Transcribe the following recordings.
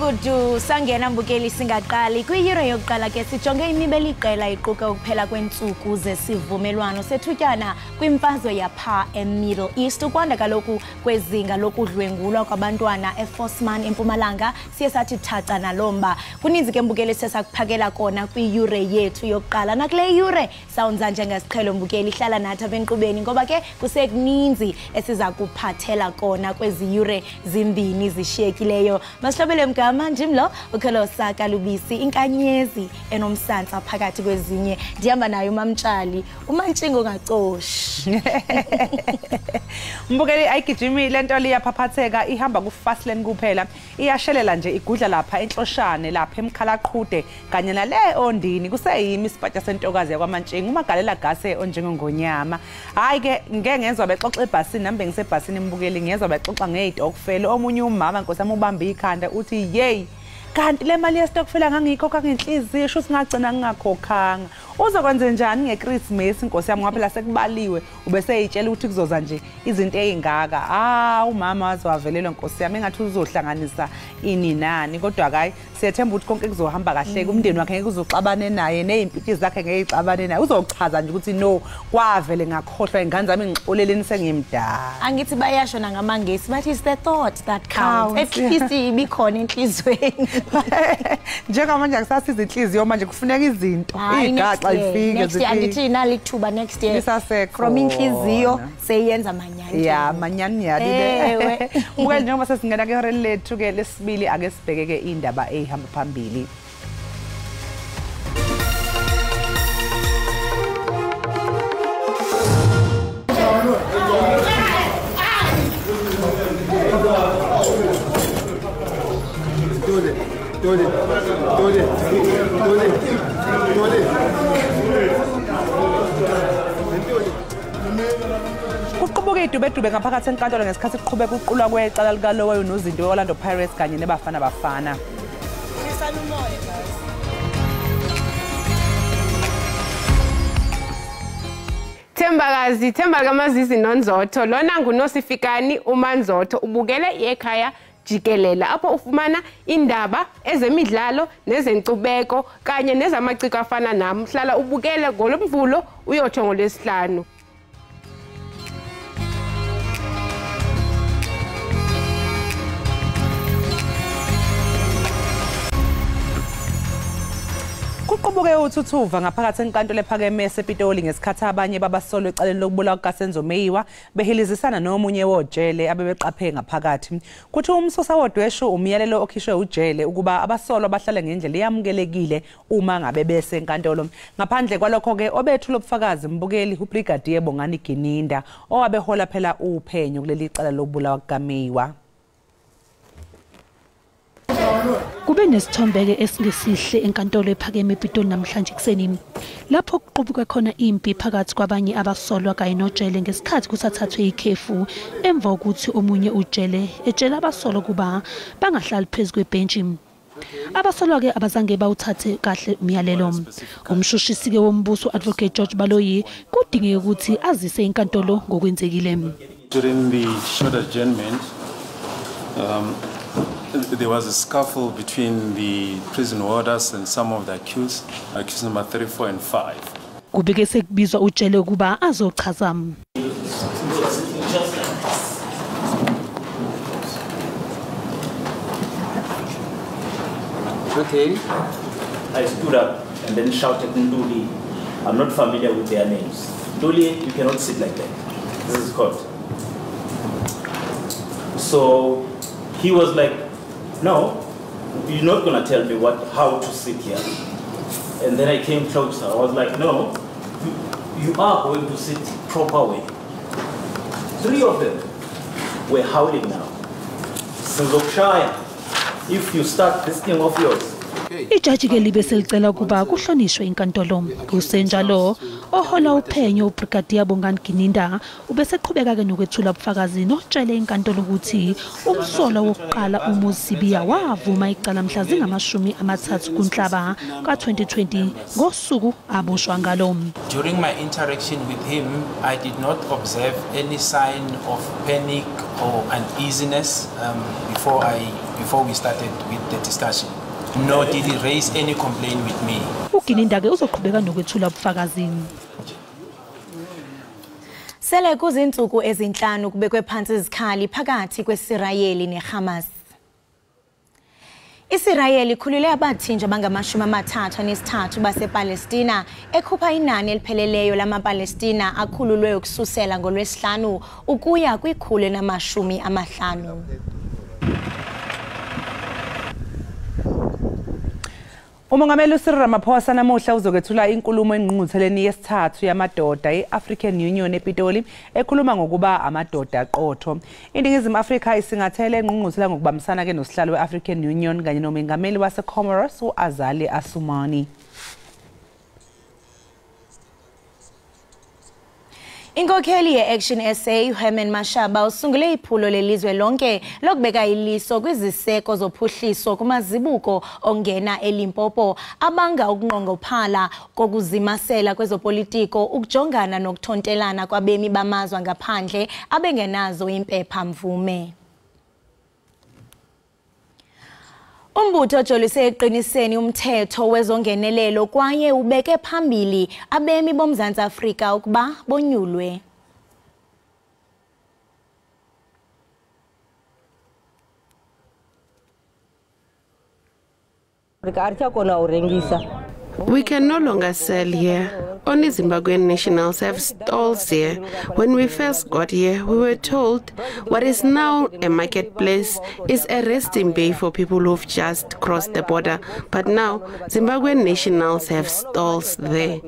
Dudu sangena mbukeli singaqali kwi-euro yokuqala ke sijonge imibeli iqela iquka ukuphela kweentsuku zesivumelwano sethutyana kwimfazwe yapha eMiddle East ukwanda kaloku kwezinga lokudlwengulwa kwabantwana eForceman eMpumalanga siye sathi thatha nalomba kuninzi ke mbukeli sesakuphakela kona kwi-euro yethu yokuqala nakule euro sawunza njengesiqhelo mbukeli hlala nathi abenkqubeni ngoba ke kusekuninzi esiza kuphathela kona kwezi euro zimbini zishiyekileyo Maslobele mgama njimlo ukholosa kalubisi inkanyezi enomsantsa phakathi kwezinye ndihamba nayo uMamtshali umantshingo ngacoshi Mbukeli ayigijimile nto liyaphaphatheka ihamba ku fast lane kuphela iyashelela nje igudla lapha enhloshane lapha emkhalaqhude kanye nale ondini kuseyimi isipatya sentokazi yakwamantshingo umagalela gase onjengongonyama hayi ke ngeke ngezwe bexoxa ebhasini nambe ngisebhasini mbukeli ngezwe bexoxa ngezitokfele omunye umama nkosami ubamba ikhanda uthi yey kanti le mali yesitokfela ngangiyikhokha ngenhliziyo sho singagcina ngingakhokhanga uzokwenza njani ngeChristmas inkosi yami ngaphela sekubaliwe ubese yitshela ukuthi kuzoza nje izinto ezingaka umama waziwavelelwa inkosi yami engathi uzohlanganisa ini nani kodwa akayi siyethemba ukuthi konke kuzohamba kahle umndeni wakhe ngeke uzoxabane naye nezimpiti zakhe ngeke ixabane naye uzochaza nje ukuthi no kwavele ngakhohlwa ingane zami ngixoleleni sengimdala angithi bayasho nangamangesi bathi is the thought that counts at least ibikhona enhlizweni njengamanje akusasiza inhliziyo manje kufuneka izinto igaxa ifike next year angithi inali thuba next year from inhliziyo seyenza manyani yeah manyani yalibe ubukele njengoba sesingena ke hore lethu ke lesibili ake sibheke ke indaba ehamba phambili Kuqubuke idubedube ngaphakathi enkantolo ngesikhathi kuqhubeka uqulwa kwecala likalowo nozinto weOrlando Pirates kanye nebafana bafana. Themba kamazizi nonzotho lona nguNosifikani uManzotho ubukele iEkhaya Jikelele apho ufumana indaba ezemidlalo nezenkcubeko kanye nezamaciko afana nami hlala ubukele ngolomvulo uyotsho ngolwesihlanu Kuqubuke uthuthuva ngaphakathi enkantolo ephakeme esePitoli ngesikhathi abanye babasolo ecaleni lokubulawa kukaSenzo Meyiwa behilizisana nomunye wojele abebeqaphe ngaphakathi kuthi umsusa wodwesho umyalelo okhishwe ujele ukuba abasolo abahlale ngendlela eyamukelekile uma ngabe bese enkantolo ngaphandle kwalokho ke obethu lobufakazi mbukeli uBrigadier Bongani Gininda owabehola phela uphenyo kuleli cala lokubulawa kukaMeyiwa Kube nesithombeke esingesihle enkantolo ephakeme ePitoli namhlanje kuseni lapho kuqubuka khona impi phakathi kwabanye abasolwa kanye nojele ngesikhathi kusathathwe ikhefu emva kokuthi omunye ujele ejela abasolwa kuba bangahlali phezulu kwebhenchi abasolwa ke abazange bawuthathe kahle umyalelo umshushisi ke wombuso Advocate George Baloyi kudingeka ukuthi azise inkantolo ngokwenzekile during the short adjournment there was a scuffle between the prison warders and some of the accused number 3, 4 and 5. Kubike sekubizwa ujele ukuba azochaza. Okay. I stood up and then shouted Nduli. I'm not familiar with their names. Nduli, you cannot sit like that. This is court. So he was like, no, you're not going to tell me how to sit here. And then I came closer. I was like, no, you are going to sit proper way. 3 of them were howling now. Sizokshaya, if you start this thing of yours. Ijaji ke libe selicela kuba kuhlonishwe inkantolo kusenjalo ohola uphenyo uBrigadier Bongani Gininda ubeseqhubeka ke nokwethula ubufakazi notshele inkantolo ukuthi umsolo wokuqala uMuzibiya wavuma icala mhla zingamashumi-30 kuNhlaba ka-2020 ngosuku aboshwa ngalo. During my interaction with him, I did not observe any sign of panic or uneasiness before I before we started with the discussion. Nor did he raise any complaint with me. uGininda-ke uzoqhubeka nokwethula ubufakazini. Sele kuzinsuku ezinhlanu kubekwe phansi izikhali phakathi kweSirayeli neHamas. Isirayeli ikhulule abathinjwa abangama-33 basePalestina ekhupha inani elipheleleyo lamaPalestina akhululwe ukususela ngoLwesihlanu ukuya kwi-150. Umongameli uCyril Ramaphosa namuhla uzokwethula inkulumo engqungqutheleni yesithathu yamadoda e-African Union ePitoli ekhuluma ngokuba amadoda aqotho. INingizimu Afrika isingathele engqungquthela ngokubambisana ke nosihlalo we-African Union kanye nomengameli waseComoros uAzali Assoumani. Inkokheli ye-Action SA Herman Mashaba usungule iphulo lelizwe lonke lokubeka iliso kwiziseko zophuhliso kumazibuko ongena eLimpopo abanga ukunqongophala kokuzimasela kwezopolitiko ukujongana nokuthontelana kwabemi bamazwe ngaphandle abengenazo impepha mvume. Umbutho ojolise eqiniseni umthetho wezongenelelo kwaye ubeke phambili abemi boMzantsi Afrika ukuba bonyulwe. We can no longer sell here. Only Zimbabwean nationals have stalls here. When we first got here, we were told what is now a marketplace is a resting bay for people who've just crossed the border. But now, Zimbabwean nationals have stalls there.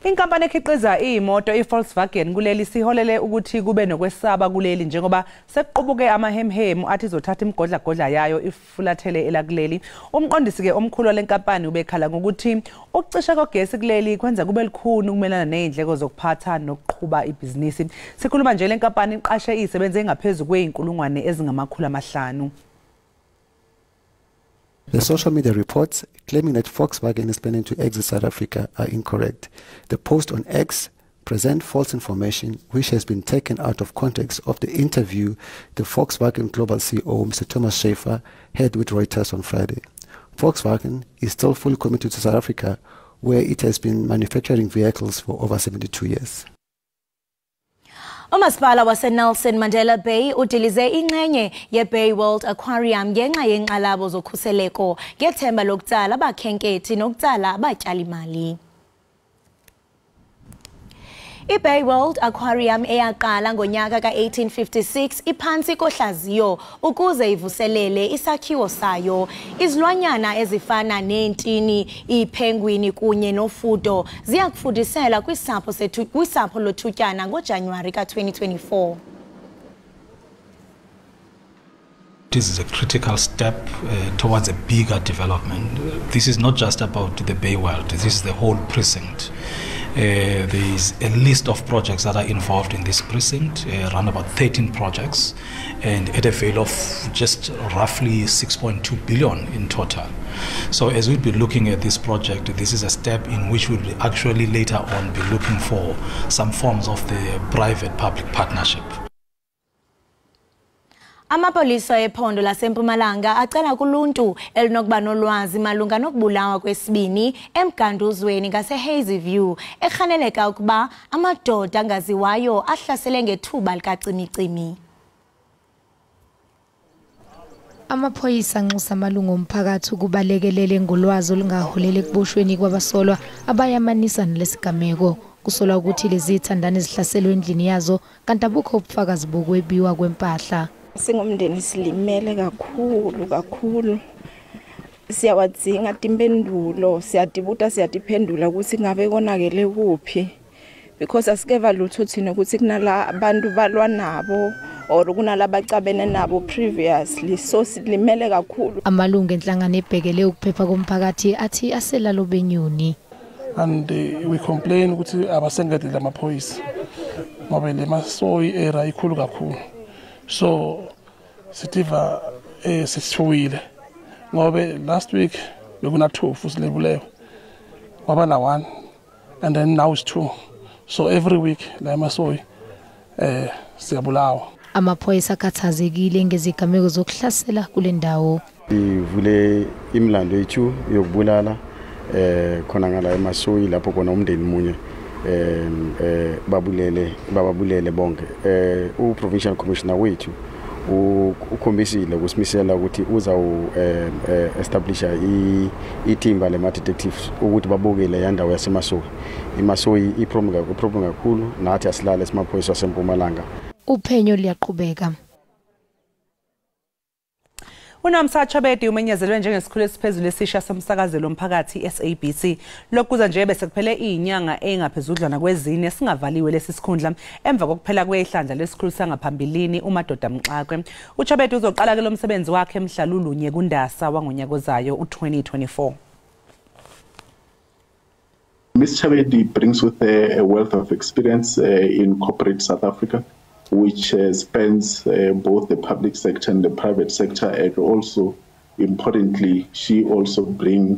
Inkampani ekhiqiza imoto iVolkswagen kuleli siholele ukuthi kube nokwesaba kuleli njengoba sekuqubuke amahemhemu athi izothatha imigodlagodla yayo ifulathele elakuleli. Umqondisi ke omkhulu lenkampani ubekhala ngokuthi ukucisha kogesi kuleli kwenza kube likhulu ukumelana nezindleko zokuphatha nokuqhuba ibhizinisi. Sikhuluma nje lenkampani iqashe isebenze engaphezulu kweinkulungwane ezingama500. The social media reports claiming that Volkswagen is planning to exit South Africa are incorrect. The post on X present false information which has been taken out of context of the interview the Volkswagen Global CEO, Mr. Thomas Schaefer, had with Reuters on Friday. Volkswagen is still fully committed to South Africa, where it has been manufacturing vehicles for over 72 years. Umasipala waseNelson Mandela Bay udilize ingxenye yeBay World Aquarium ngenxa yenqalabo zokhuseleko ngethemba lokutsala abakhenkethi nokutsala abatyalimali. iBay World Aquarium eyaqala ngonyaka ka-1856 iphansi kohlaziyo ukuze ivuselele isakhiwo sayo. Izilwanyana ezifana neentini, iiphengwini kunye nofudo ziyakufudisela kwisapho lothutyana ngoJanuwari ka-2024. This is a critical step towards a bigger development. This is not just about the Bay World, this is the whole precinct. There is a list of projects that are involved in this precinct, around about 13 projects, and at a value of just roughly 6.2 billion in total. So as we'll be looking at this project, this is a step in which we'll be actually later on be looking for some forms of the private-public partnership. Amapolisa ephondo laseMpumalanga acela kuluntu elinokuba nolwazi malunga nokubulawa kwesibini emganduzweni ngaseHazyview ekhaneleka ukuba amadoda angaziwayo ahlasele ngethuba likacimicimi. Amaphoyisa anxusa amalungu omphakathi ukubalekelele ngolwazi olungaholele ekuboshweni kwabasolwa abayamanisa nalesigameko. Kusolwa ukuthi lezi thandane zihlaselwe endlini yazo kanti abukho ubufakazi bokwebiwa kwempahla. Singumndeni silimele kakhulu siyawadzinga impendulo siyadibuta siyadiphendula ukuthi ngabe konakele kuphi because asikeva lutho thina ukuthi kunala abantu balwa nabo or kunala bacabene nabo previously so silimele kakhulu. Amalungu enhlangano ebhekele ukuphepha komphakathi athi aselalo benyuni and we complain ukuthi abasengedela amaphoyisa ngoba le masoyi era ikhulu kakhulu. So sitiva sithuwile ngobe last week bekuna 2 futhi lebuleyo kwaba na 1 and then now it's 2. So every week la masoyi siyabulawa. Amaphoyisa akhathazekile ngezigameko zokuhlasela kule ndawo. Ivule imlando yethu yokubulala khona ngala eMasoyi lapho khona umndeni munye bababulele bonke. U-provincial commissioner wethu ukhombisile ukusimisela ukuthi uzawu establisha ithimba lema detectives ukuthi babukele yandawo yaseMasoyi. iMasoyi iproblem kakhulu nathi asilala esimaphoyisa aseMpumalanga. Uphenyo liyaqhubeka. UNamsa Chabedi umenyezelwe njengesikhulu esiphezulu esisha somsakazelo omphakathi SABC. Lokuza nje bese kuphele izinyanga engaphezudlwana kwezine singavaliwe lesi sikhundla emva kokuphela kwehlandla lesikhulu sangaphambilini uMadoda Mxakwe. uChabedi uzoqala ke lo msebenzi wakhe emhlalulunye kuNdasa wangonyaka ozayo u2024. Ms. Chabedi brings with her a wealth of experience in corporate South Africa, which spans both the public sector and the private sector, and also, importantly, she also brings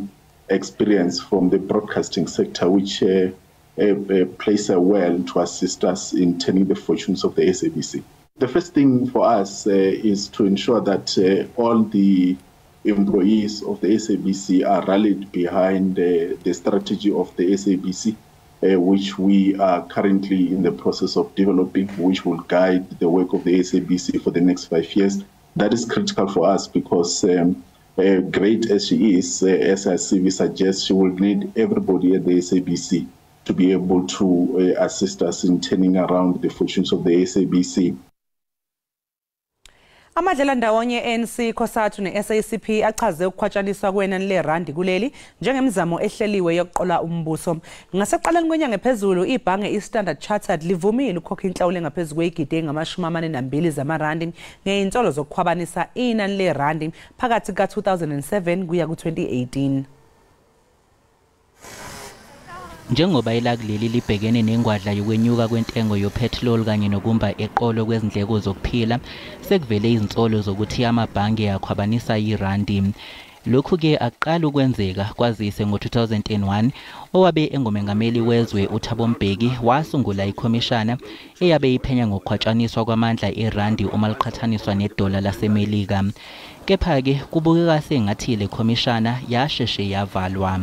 experience from the broadcasting sector, which plays her well to assist us in turning the fortunes of the SABC. The first thing for us is to ensure that all the employees of the SABC are rallied behind the strategy of the SABC, which we are currently in the process of developing, which will guide the work of the SABC for the next 5 years. That is critical for us because great as she is, as our CV suggests, she will need everybody at the SABC to be able to assist us in turning around the fortunes of the SABC. Amadlela ndawonye ANC Khosathu ne-SACP achaze ukukhwatshaniswa kwenani lerandi kuleli njengemizamo ehleliwe yokuqola umbuso. Ngaseqaleni kwenyanga ephezulu ibhange iStandard Chartered livumile ukukhokha inhlawulo engaphezulu kwezigidi ezingama-42 zamarandi ngey'nsolo zokukhwabanisa inani lerandi phakathi ka-2007 kuya ku-2018. Njengoba ilakuleli libhekene nengwadla yokwenyuka kwentengo yopetrol kanye nokumba eqolo kwezindleko zokuphila, sekuvele izinsolo zokuthi amabhange akhwabanisa irandi. Lokhu ke aqala ukwenzeka kwazise ngo-2001 owabe engumengameli wezwe uThabo Mbeki wasungula ikhomishana eyabe iphenya ngokukhwatshaniswa kwamandla erandi uma liqhathaniswa nedola laseMelika. Kepha-ke kubukeka sengathi le khomishana yasheshe yavalwa.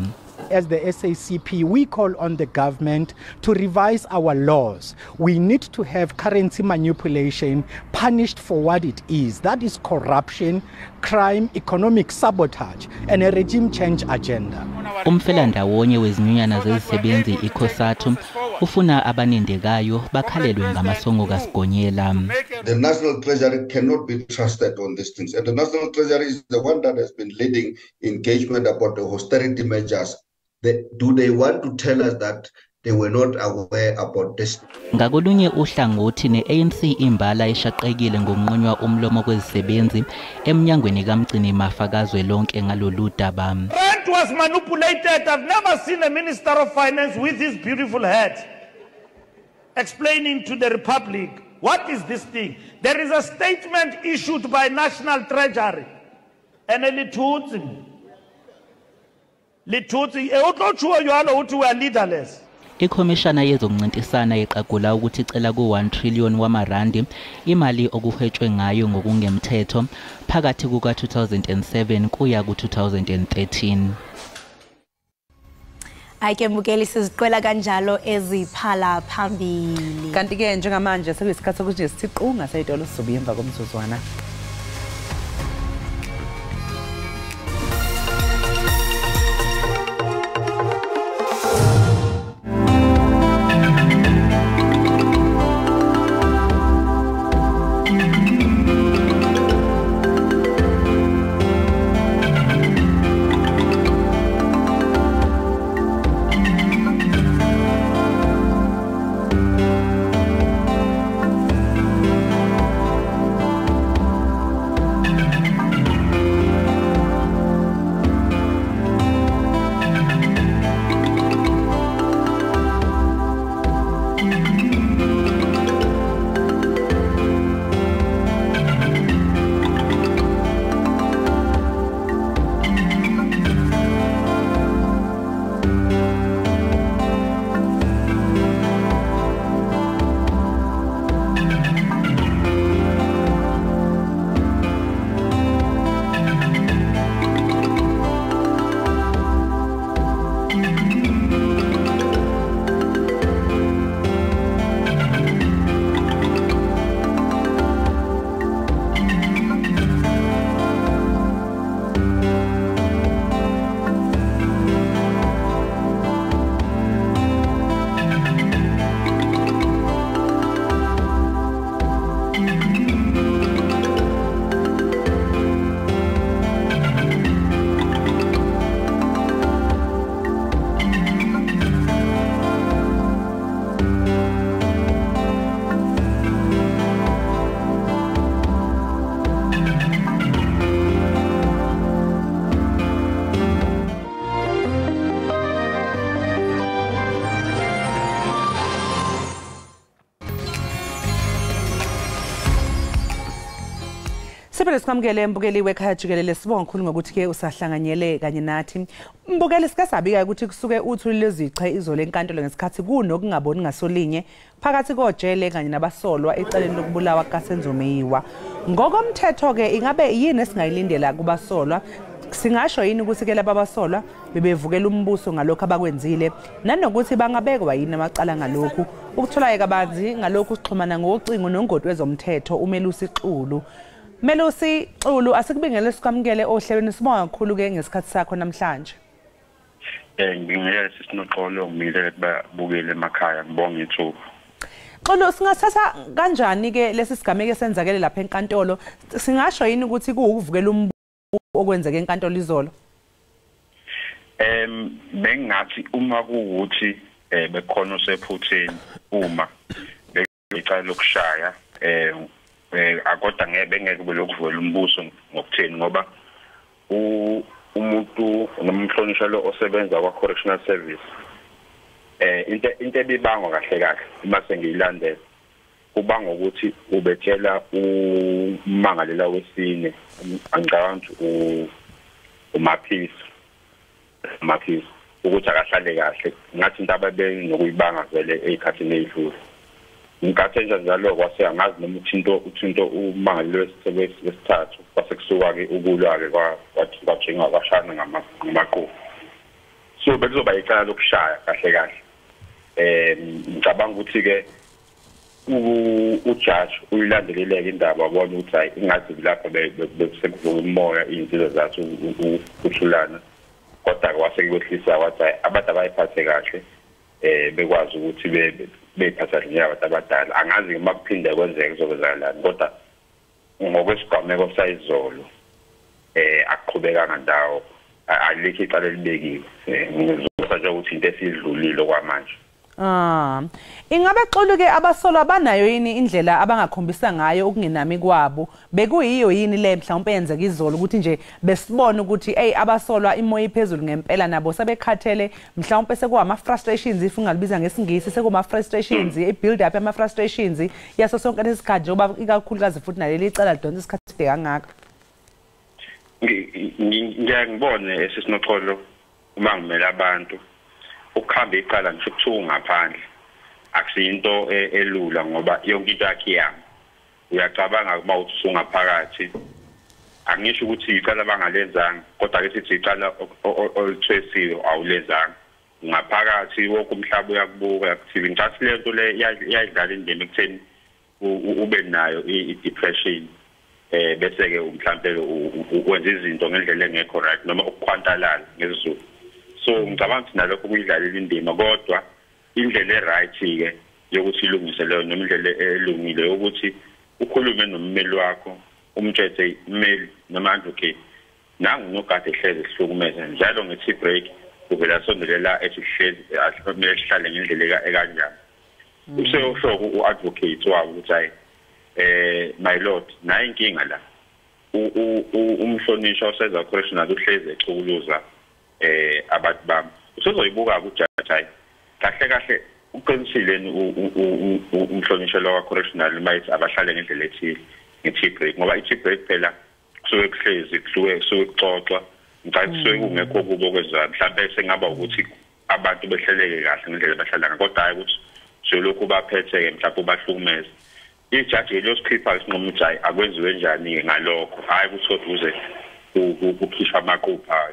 As the SACP, we call on the government to revise our laws. We need to have currency manipulation punished for what it is. That is corruption, crime, economic sabotage, and a regime change agenda. Umfelandawonye wezinyunyana zezisebenzi iKhosathu ufuna abanindekayo bakhalelwe ngamasongo kaSigonyela. The National Treasury cannot be trusted on these things, and the National Treasury is the one that has been leading engagement about the austerity measures. Do they want to tell us that they were not aware about this? Ngakolunye uhlangothi ne-ANC imbala eshaqekile ngokunqunywa umlomo kwezisebenzi emnyangweni kaMgcini Mafakazwe lonke ngalolu daba. Rand was manipulated. I've never seen a Minister of Finance with his beautiful head explaining to the Republic, what is this thing? There is a statement issued by National Treasury and a lithuthi utlotshuwa yalo uthi we are leaderless. Ikhomishana yezoncintisana iqagula ukuthi icela ku1 trillion wamarandi imali okuhwetshwe ngayo ngokungemthetho phakathi kuka-2007 kuya ku-2013. Ake mbukeli siziqwela kanjalo eziphala phambili. Kanti ke njengamanje sekuyisikhathi sokuthi sithiqu ngaseyitolo sizobuya emva komzuzwana. Sibele sikamukele mbukeli wekhaya Jikelele sibonga kakhulu ngokuthi ke usahlanganyele kanye nathi. Mbukeli sikasabika ukuthi kusuke uthuli leziche izolo enkantolo ngesikhathi kunokungaboni ngasolinye phakathi kojele kanye nabasolwa eceleni lokubulawa kaSenzomeyiwa. Ngokomthetho ke ingabe yini esingayilindela kubasolwa? Singasho yini ukuthi ke laba basolwa bebevukela umbuso ngalokho abakwenzile nanokuthi bangabekwa yini amacala ngalokhu ukutholaka kabanzi ngalokhu sixhumana ngocingo nongoti wezomthetho uMelusi Xulu. Melusi Xulu asikubingele sikamukele ohlelweni sibonga kakhulu ke ngesikhathi sakho namhlanje. Ngingeke sisinoxolo ngimile babukele emakhaya ngibonga ithuba. Xolo singathatha kanjani ke lesi sigameko esenzakele lapha enkantolo singasho yini ukuthi kuwukuvukela umbuso okwenzeke enkantolo izolo? Bengathi uma kuwukuthi bekhona osephutheni uma becala lokushaya akodwa ngeke kube lokuvela umbuso ngokutheni ngoba umuntu nomhlonishwa lo osebenza kwa correctional service into ebibangwa kahle uma sengiyilandela kubanga ukuthi ubetshela umangalela wesine angicabanga uMaphisi ukuthi akahlale kahle ngathi into ababe nokuyibanga vele ezikhathini ezidlule ngikathenja njalo kwase angazi noma uthinto umangalelo wesithathu kwase kusuka ke ukulwa ke kwajenga kwashana ngamaqhubu so bekuzoba icala lokushaya kahle ngicabanga ukuthi ke ujudge uyilandeleleke indaba wabona ukuthi hayi ingathi lapho besekuvula umoya izinto zathu ukuthulana kodwa kwase kwehlisa wathi abantu abayiphathe kahle bekwazi ukuthi bephatha abantu abadala angazi uma kuphinde kwenzeke kuzokwenzakala kodwa ngokwesigameko sayizolo akuqhubekanga ndawo alikho icala libekiwe ngizokuthi ukuthi into esidlulile kwamanje. Ingabe Xolo ke abasolwa banayo yini indlela abangakhombisa ngayo ukungenami kwabo bekuyiyo yini le mhlawumbe yenzeka izolo ukuthi nje besibona ukuthi abasolwa imoya iphezulu ngempela nabo sebekhathele mhlawumbe sekuwama frustrations if ungalibiza ngesingisi sekuma frustrations ibuild up ama frustrations yaso sonke lesikhathi njengoba ikakhulukazi futhi naleli icala lidonsa isikhathi kangaka. Ngiyangibone esisinoxolo uma ngimela abantu ukuhamba iqala ngisho kuthiwa ngaphandle akusiyinto elula ngoba yonke into yakhe yami uyacabanga ukuba uthi ungaphakathi angisho ukuthi iqala bangalenzanga kodwa ke sithi iqala olthwesiwe awulenzanga ngaphakathi wonke umhlaba uyakubuka yakuthiwa ngicatsi lento le iyadlala indima ekutheni ube nayo i-depression bese ke mhlawumbe ukwenza izinto ngendlela engekho right noma ukukhwantalala ngezizulu. So ngicabanga ukuthi nalokho kuyidlalela indima kodwa indlela eright ke yokuthi ilungise leyo noma indlela elungile yokuthi ukhulume nommeli wakho umthethe email noma advocate nangu nogade ehleze sihlukumeza njalo ngethi break uvela sondelela esihlezi asiphumele sihlale ngendlela ekanjani usho uadvocate wabo ukuthi hayi my lord nayi inkinga la umhlonishwa oseza correctional uhlezi ecukuluza abantu bami usozoyibuka kujaji kahle uqinisile umhlonishwa wa correctional might abahlale ngendlela ethile ngethi break ngoba ithi break phela kusuke kuhlezi kusuke kuxoxwa ngicabanga kusuke kungekho kubo kwezwa mhlawumbe sengaba ukuthi abantu behleleke kahle ngendlela bahlala kodwa hayi ukuthi selokhu baphethe mhlawumbe ubahlukumeza ijaji losikhipha isinqumo ukuthi hayi akwenziwe njani ngalokho hayi kuthi uze ukukhishwa amaqupha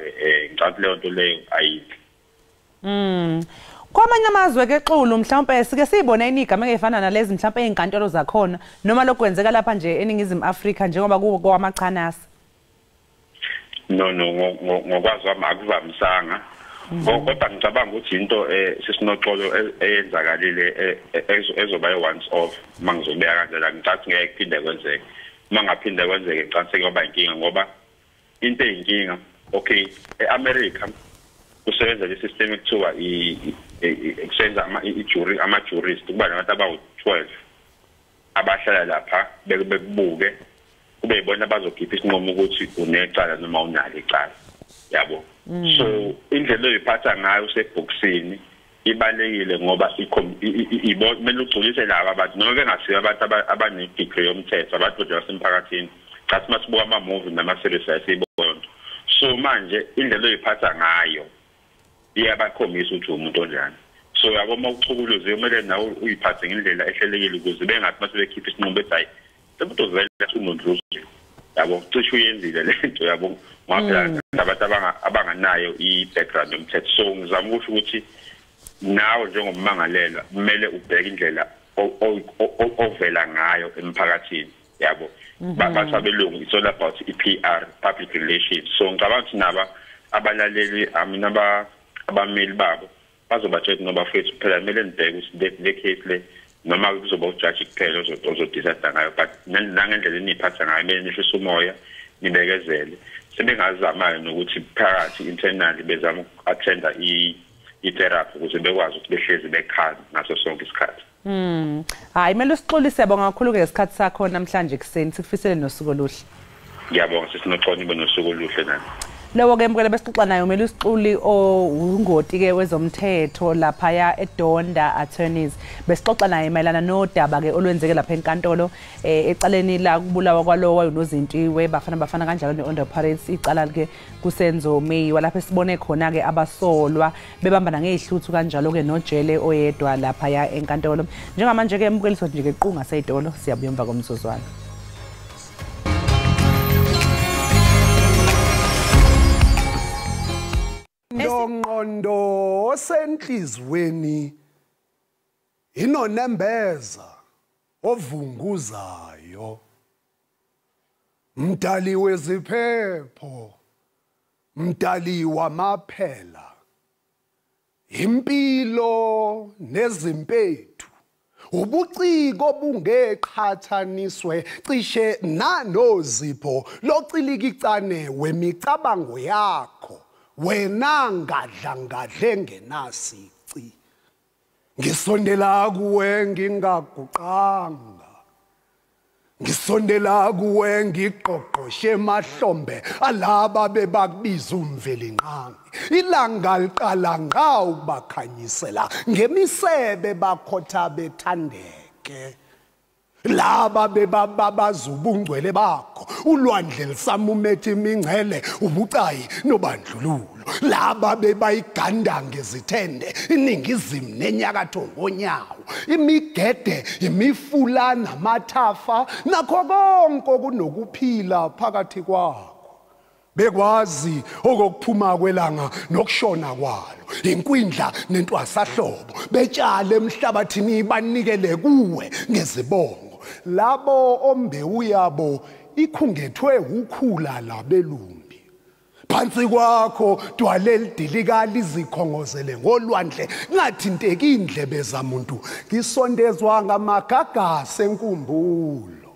ngicabanga leyo nto leyo ayikho. Kwamanye amazwe ke xulu mhlawumbe sike sibone inigama engefana nalezi mhlawumbe einkantolo zakhona noma lokwenzeka lapha nje eningizimu Afrika njengoba kwamaqhanasi. No ngokwazi wami akuvamisanga. Kodwa ngicabanga ukuthi into sisinoxolo eyenzakalile ezoba once off mangizobeka kanjalo ngicathi ngeke kuphinde kwenzeke. Mangaphinde kwenzeke ngicathi kuyoba inkinga ngoba into eyinkinga okay eAmerica kusebenza le system ekuthiwa kusenza ama-jurist kuba nabantu abawu-12 abahlala lapha bekubuke kube yibona abazokhipha isinqumo ukuthi unecala noma unalo icala yabo. So indlela oyiphatha ngayo usebhokisini ibalekile ngoba kumele ugculise laba abantu noma bengasiyo abantu abane-degree yomthetho abantu basemphakathini cathi masibuka ama-movie nama-series ayisibona. So manje indlela oyiphatha ngayo iyabakhombisa ukuthi umuntu onjani. So yabo mawuchukuluze kumele nawe uyiphathe ngendlela ehlelekile ukuze bengathi mase bekhipha isinqumo bethi hayi umuntu vele unodluzile yabo cishe uyenzile lento yabo ngaphela abantu abanganayo i-background yomthetho. So ngizama ukusho ukuthi nawe njengommangalela kumele ubheke indlela ovela ngayo emphakathini yabo. Basabelungu it's all about PR public relations. So ngicabanga ukuthi naba abalaleli abameli babo bazobatshela noba fethu phela kumele nibheke ukuthi le case le noma kuzoba ujudge kuphela ozodecide ngayo but nangendlela eniphatha ngayo kumele nihlise umoya nibekezele. Sebengazamayo nokuthi phakathi internally bezama uku-attenda i-therapy ukuze bekwazi ukuthi behlezi bekhali ngaso sonke isikhathi. Hayi kumele usixolise bonga kakhulu ngesikhathi sakho namhlanje kuseni sikufisele nosuku oluhle. Ngiyabonga sisinoxolo ibe nosuku oluhle nani. Lewo ke mbukele besixoxa nayo umele usixuli ungoti ke wezomthetho lapha ya eDonda Attorneys besixoxa naye mayelana nodaba ke olwenzeke lapha enkantolo ecaleni la kubulawa kwalowo unozintiwe bafana kanjalo neOndo Parents icala ke kusenzo May walapha sibone khona ke abasolwa bebambana ngezihluthu kanjalo ke nojele oyedwa lapha ya enkantolo. Njengamanje ke mbukeliso nje ke qunga seyidolo siyabuyomva komsuzwana. Ndonqondo senhlizweni inonembeza ovunguzayo mdali weziphepho mdali wamaphela impilo nezimpethu ubuciko bungeqhathaniswe cishe nanozipho locilikicane wemicabango yakho wena ngadlangadle ngenasici ngisondela kuwe ngingaguqanga ngisondela kuwe ngiqoqoshe mahlombe alaba bebakubiza umvelinqangi ilanga liqala ngqa ukubakhanyisela ngemisebe bakhotha bethandeke laba bebababaza ubungcwele bakho ulwandle lisamumethe imingcele ubucayi nobandlululo laba bebayiganda ngezithende iningizimu nenyakatho ngonyawo imigede imifula namathafa nakho konke kunokuphila phakathi kwakho bekwazi okuphuma kwelanga nokushona kwalo inkwindla nentwasahlobo betshale emhlabathini banikele kuwe ngezibongo labo ombewu yabo ikhungethwe ukhula labelumbi phansi kwakho dwale lidilika lizikhongozele ngolwandle ngathinteki indlebe zamuntu ngisondezwa ngamagagasi enkumbulo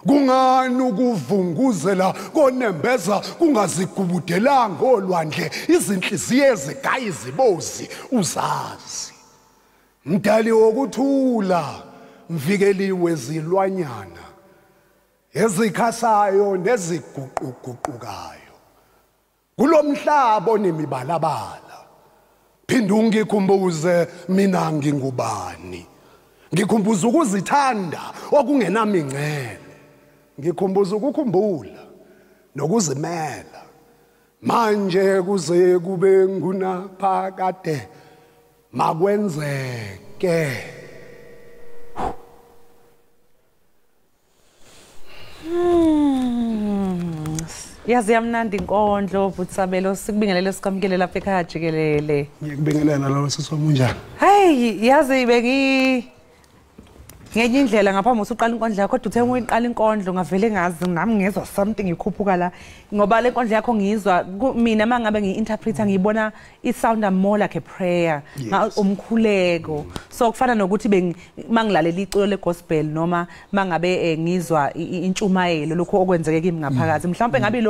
kungani ukuvunguzela konembeza kungazigubudelanga olwandle izinhliziyo ezigayi izibozi uzazi mdali wokuthula mvikeli wezilwanyana ezikhasayo neziguquguqukayo kulomhlaba onemibalabala phinda ungikhumbuze mina ngingubani ngikhumbuza ukuzithanda okungenamingcele ngikhumbuza ukukhumbula nokuzimela manje kuze kube ngunaphakade makwenzeke Yazi yamnandi inkondlo Butsabelo sikubingelele sikamkele lapha ekhaya Jikelele. Ngikubingelela lo sisoma unjani? Hey yazi ngenye indlela ngaphambi usuqala inkondlo yakho kodwa uthe uyiqala inkondlo ngavele ngazi nami ngezwa something ikhuphuka la ngoba le nkondlo yakho ngizwa mina mangabe ngiinterpreter ngibona it sound more like a prayer umkhuleko so kufana nokuthi mangilalela iculo le gospel noma mangabe ngizwa intshumayelo lokho okwenzeke kimi ngaphakathi mhlawumbe ngabe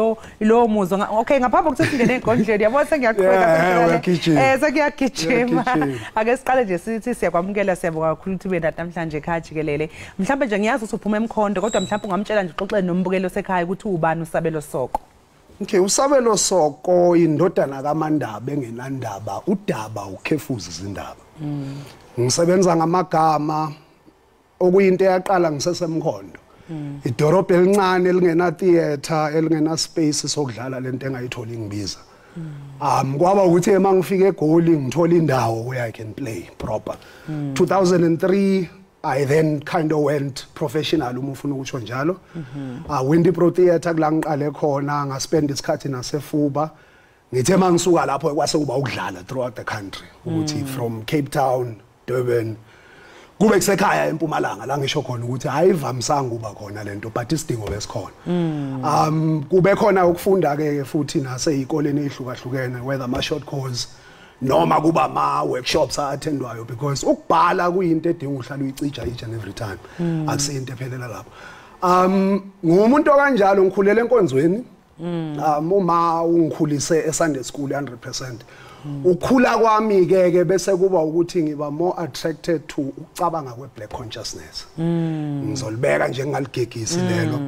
lo muzwa okay ngaphambi ukuthi singene enkondlweni yabona sengiyaqhubeka sengiyagijima ake siqale nje sithi siyakwamukela siyabonga kakhulu ukuthi ube namhlanje ekhaya Jikelele mhlawumbe nje ngiyazi ukuthi uphuma emkhondo kodwa mhlawumbe ungamtshela nje uxoxele nombukelo sekhaya ukuthi ubani uSabelo Soko. Okay, uSabelo Soko indodana kaMandaba engenandaba udaba ukhefuza izindaba. Ngisebenza ngamagama okuyinto eyaqala ngisesemkhondo. Idorobha elincane elingena theater elingena space sokudlala lento engayitholi ngibiza. Kwaba ukuthi emangifika eGoli ngithola indawo where I can play proper. 2003 I then kind of went professional uma ufuna ukuthi njalo. Windy Pro Theatre kula ngiqale khona ngaspend isikhathi naseFuba. Ngithe mangisuka lapho kwase kuba ukudlala throughout the country ukuthi from Cape Town, Durban kube kusekhaya eMpumalanga la ngisho khona ukuthi ayivamisanga kuba khona lento but isidingo besikhona. Kube khona ukufunda ke futhi nasey'ikoleni ezihlukahlukene whether ama short course noma kuba ma workshops attendwayo because ukubhala kuyinto edinga uhlala uyicija each and every time akusiyinto ephelela lapho ngumuntu okanjalo ngikhulele enkonzweni uma ungikhulise eSunday school 100% ukukhula kwami ke bese kuba ukuthi ngiba more attracted to ukucabanga kwe-black consciousness ngizolibeka nje ngaligegisi lelo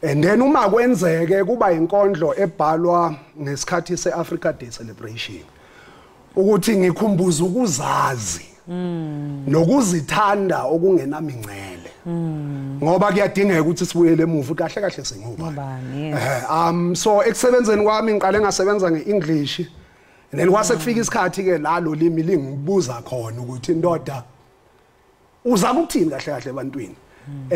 and then uma kwenzeke kuba inkondlo ebhalwa ngesikhathi se-Africa Day celebration ukuthi ngikhumbuza ukuzazi nokuzithanda okungenamingcele ngoba kuyadingeka ukuthi sibuyele emuva kahle kahle singubani so ekusebenzeni kwami ngiqale ngasebenza ngeEnglish and then kwase kufika isikhathi ke la lo limi lingibuza khona ukuthi indoda uzama ukuthini kahle kahle ebantwini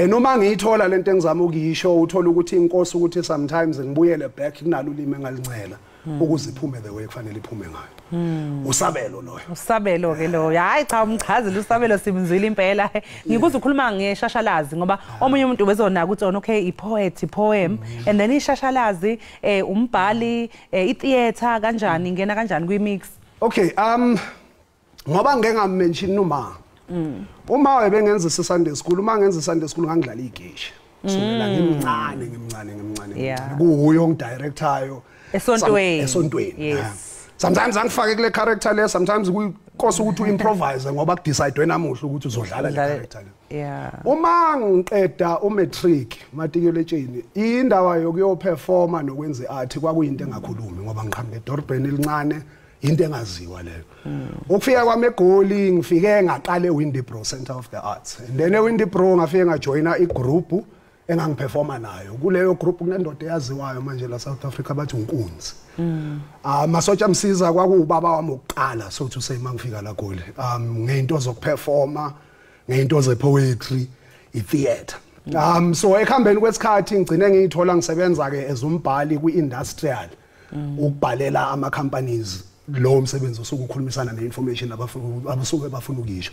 noma ngiyithola lento engizama ukuyisho uthola ukuthi inkosi ukuthi sometimes ngibuyele back kunalo limi engalincela ukuze iphume the way kufanele iphume ngayo uSabelo loyo uSabelo ke loyo hayi cha umchazile uSabelo simzwile impela ngikuze ukhuluma ngeshashalazi ngoba omunye umuntu bezona ukuthi okay ipoet ipoem and then ishashalazi umbhali itheater kanjani ngena kanjani kwi-mix okay ngoba ngeke ngamention uma webengenza Sunday school uma ngenza Sunday school ngangidlala igeshi kusukela ngimncane kuyo ngidirectayo esontweni sometimes angifake kule character le sometimes kuyikosa ukuthi uimprovise ngoba kudecide namuhla ukuthi uzodlala le character le uma ngiqeda umatric matriculation indawo yokuyoperforma nokwenza art kwakuyinto engakhulumi ngoba ngiqhamuka edorobheni elincane into engaziwa leyo ukufika kwami eGoli ngifike ngaqale Windy Pro Center of the Arts and then eWindy Pro ngafike ngajoina igroup engangiperforma nayo kuleyo group kunendoda eyaziwayo manje la South Africa bathi uNkunzi masotsha amsiza kwakubaba wami oqala so to say mangifika la Goli ngeinto zokuperforma ngeinto zepoetry itheater so ekhambeni kwesikhathi ngicine ngiyithola ngisebenza ke ezumbhali kwi-industrial ukubhalela ama companies lo msebenzi usukukhulumisana neinformation abasuke bafuna ukuyisho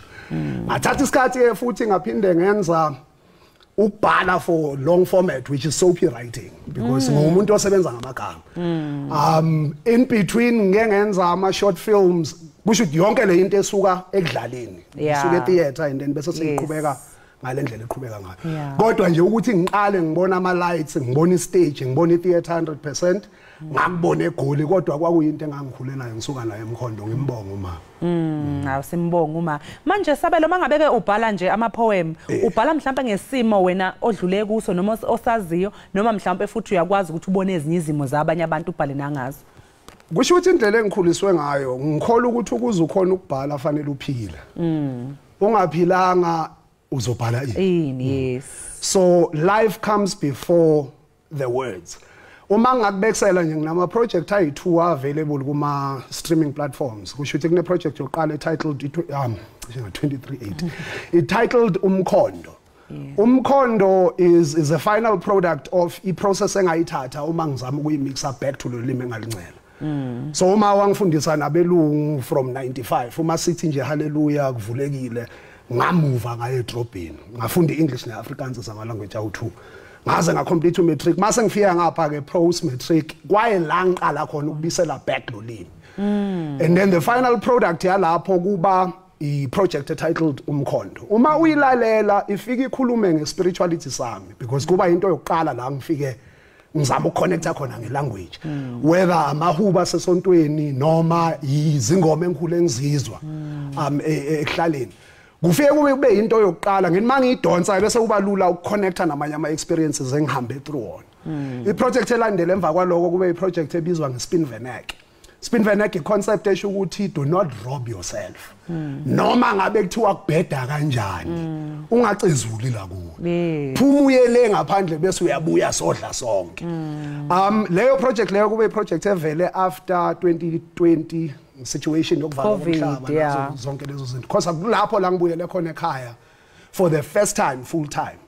ngathatha isikhathi futhi ngaphinde ngenza ukubhala for long format which is soapy writing because ngumuntu osebenza ngamagama in between ngenza ama short films kusho yonke le into esuka ekudlaleni isuka etheater and then bese siqhubeka ngalendlela eqhubeka ngayo kodwa nje ukuthi ngiqale ngibona ama lights ngibona istage ngibona itheater 100% ngakubona eGoli kodwa kwakuyinto engangikhule nayo ngisuka nayo emkhondo ngimbonga uma awusimbonga uma manje Sabelo mangabeke ubhala nje ama poem ubhala mhlawumbe ngesimo wena odlule kuso noma osaziyo noma mhlawumbe futhi uyakwazi ukuthi ubone ezinye izimo zabanye abantu ubhale nangazo kusho ukuthi indlela engikhuliswe ngayo ngikholwa ukuthi ukuze ukhona ukubhala fanele uphile ungaphilanga uzobhala yes so life comes before the words uma ngakubekisela nje nginama project ayi2 available kuma streaming platforms kusho ukuthi kune project yoqala etitled 238 ititled umkhondo Umkhondo is a final product of i-process engayithatha uma ngizama ukuyimixa back to lo limi engalincela. So uma wangifundisa nabelungu from 95 uma sithi nje hallelujah kuvulekile ngamuva ngaye edrobheni ngafunda i-English ne-Afrikaans ama language awu2 ngaze ngacomplete umatric mase ngifika ngapha ke post matric kwaye la ngiqala khona ukubisela back lo limi. And then the final product yalapho kuba i-project entitled Umkhondo. Uma uyilalela ifika ikhulume nge-spirituality sami because kuba into yokuqala la ngifike ngizama ukconnecta khona ngelanguage whether amahuba sesontweni noma izingoma engikhulu engizizwa ekuhlaleni kufike kube into yokuqala ngithi mangiyidonsa bese kuba lula ukconnecta namanye ama experiences engihambe through wona. I-project elandela emva kwaloko kube i-project ebizwa nge-Spin Venek. Spin Venek i-concept esho ukuthi do not rob yourself. Noma ngabe kuthiwa kubheda kanjani ungacezuli la kuwe. Phuma uyele ngaphandle bese uyabuya sodla sonke. Leyo project leyo kube i-project evele after 2020 situation yokuvala komhlaba zonke lezo zinto. Because lapho la ngibuyele khona ekhaya for the first time full time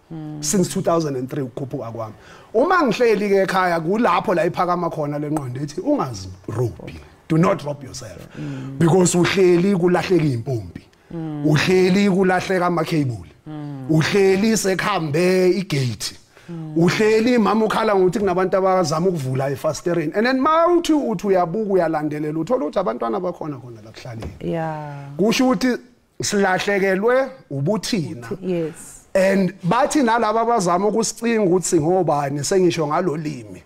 since 2003 ukukhuphuka kwami. Uma ngihleli ke ekhaya kulapho la iphakama khona lenqondo ethi ungazirobi. Do not rob yourself because uhleli kulahleka impompi. Uhleli kulahleka ama cable. Uhleli sekhambe igate. Uhleli mama ukhala ngokuthi kunabantu abazama ukuvula ifastereni and then mawuthi uthi uyabuka uyalandelela uthola ukuthi abantwana bakhona khona la kuhlaleni. Kusho ukuthi silahlekelwe ubuthina. And bathi nalabo abazama ukusicinga ukuthi singobani sengisho ngalolimi.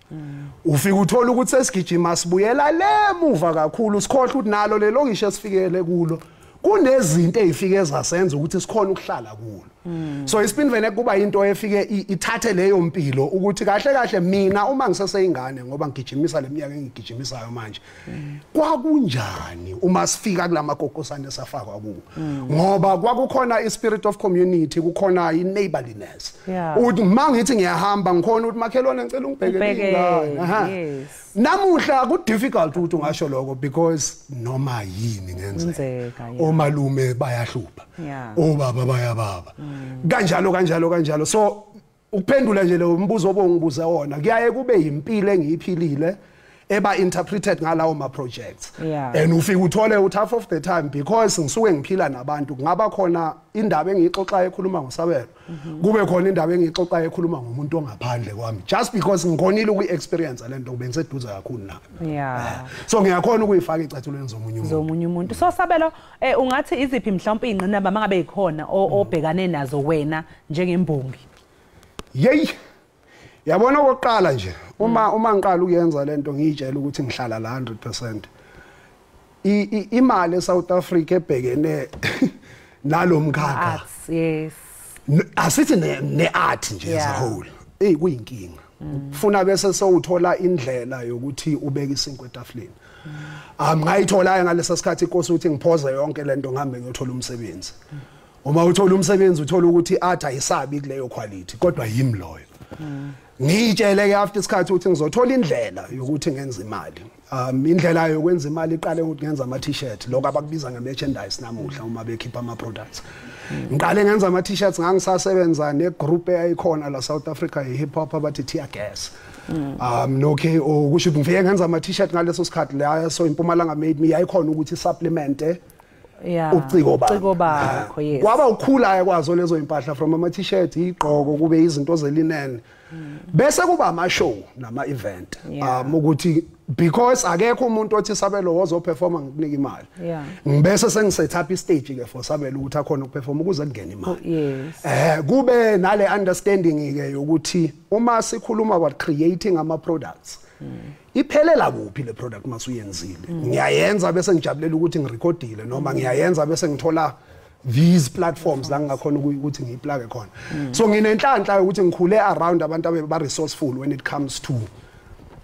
Ufika uthola ukuthi sesigijima sibuyela lemuva kakhulu sikhohle ukuthi nalo lelo ngisho sifikele kulo kunezinto ezifike ezasenza ukuthi sikhona ukuhlala kulo. So iSpin Venek kuba into efike ithathe leyo mpilo ukuthi kahle kahle mina uma ngiseseyingane ngoba ngigijimisa leminyaka engigijimisayo manje kwakunjani uma sifika kulamakokosana esafakwa kuwo ngoba kwakukhona ispirit of community kukhona ineighborliness uthi mangithi ngiyahamba ngikhona ukuthi makhelwane ngicela ungibhekele ingane namuhla ku difficult ukuthi ungasho lokho because noma yini ngenzeka omalume bayahlupha obaba bayababa kanjalo so ukuphendula nje lo mbuzo obongibuza wona kuyaye kube impilo engiyiphilile eba interpreted ngalawo ma projects and ufika uthole ut half of the time because ngisuke ngiphila nabantu kungaba khona indaba engixoxa ekhuluma ngosabelo kube khona indaba engixoxa ekhuluma ngomuntu ongaphandle kwami just because ngikhonile ukuexperience lento kube ngiseduze kakhulu nabo so ngiyakhona ukuyifaka icatshulweni zomunye umuntu so sabelo ungathi iziphi mhlawumbe ingqinamba mangabe ikhona obhekane nazo wena njengembongi yabona okokuqala nje uma ngiqala ukuyenza lento ngiyitshela ukuthi ngihlala la 100% imali eSouth Africa ebhekene nalomkhakha asithi neart nje as a whole kuyinkinga ufuna bese sowuthola indlela yokuthi ubeke isinkwe etafuleni ngayithola ngalesa sikhathi inkosi ukuthi ngiphoze yonke lento ngihambe ngiyothola umsebenzi uma uthola umsebenzi uthola ukuthi art ayisabi kuleyo quality kodwa yimi loyo ngitshele ke after isikhathi ukuthi ngizothola indlela yokuthi ngenze imali indlela yokwenza imali iqale ukuthi ngenza ama t-shirt lokho abakubiza nge-merchandise namuhla uma bekhipha ama products ngiqale ngenza ama t-shirts ngangisasebenza negroup eyayikhona la South Africa hip hop abathi Tear Gas okay kusho ukuthi ngifike ngenza ama t-shirt ngaleso sikhathi la so iMpumalanga made me yayikhona ukuthi supplement uciko bakho kwaba ukhula kwazo lezo impahla from ama t-shirt igqoko kube izinto zelinene bese kuba ama show nama event ukuthi because akekho umuntu othi sabelo wozo performa ngikunika imali ngibese sengiset up istage ke for sabelo ukuthi akhona ukuperform ukuze kungene imali kube nale understanding ke ukuthi uma sikhuluma about creating ama products iphelela kuphi le product masuyenzile ngiyayenza bese ngijabulela ukuthi ngirecordile noma ngiyayenza bese ngithola these platforms la ngingakhona ukuthi ngiyiplage khona so nginenhlanhla ukuthi ngikhule around abantu aba resourceful when it comes to